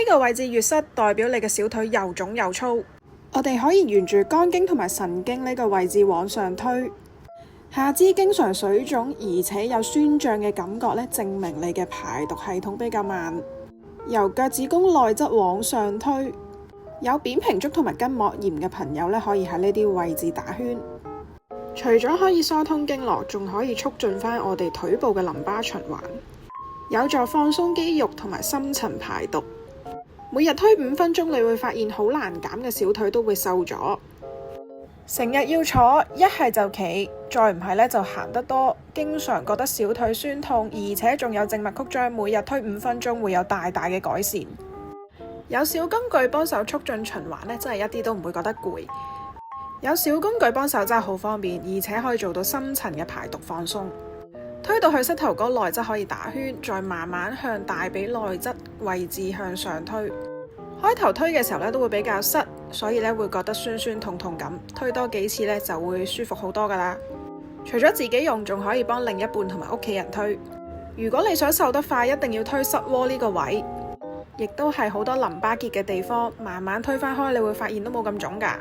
個位置越塞，代表你嘅小腿又腫又粗。我哋可以沿住肝經同埋神經呢個位置往上推。下肢經常水腫而且有酸脹嘅感覺呢，證明你嘅排毒系統比較慢。由腳趾公內側往上推。有扁平足同埋筋膜炎嘅朋友呢，可以喺呢啲位置打圈。除咗可以疏通經絡，仲可以促進翻我哋腿部嘅淋巴循環，有助放鬆肌肉同埋深層排毒。每日推5分鐘，你會發現好難減嘅小腿都會瘦咗。成日要坐，一係就企，再唔係呢就行得多，經常覺得小腿酸痛，而且仲有靜脈曲張，每日推5分鐘會有大大嘅改善。有小工具幫手促進循環呢，真係一啲都唔會覺得攰。有小工具幫手真係好方便，而且可以做到深層嘅排毒放鬆。推到去膝頭哥內側可以打圈，再慢慢向大髀內側位置向上推。開頭推嘅時候呢都會比較塞，所以呢會覺得酸酸痛痛咁。推多幾次呢就會舒服好多噶啦。除咗自己用，仲可以幫另一半同埋屋企人推。如果你想瘦得快，一定要推膝窩呢個位，亦都係好多淋巴結嘅地方。慢慢推返開，你會發現都冇咁腫噶。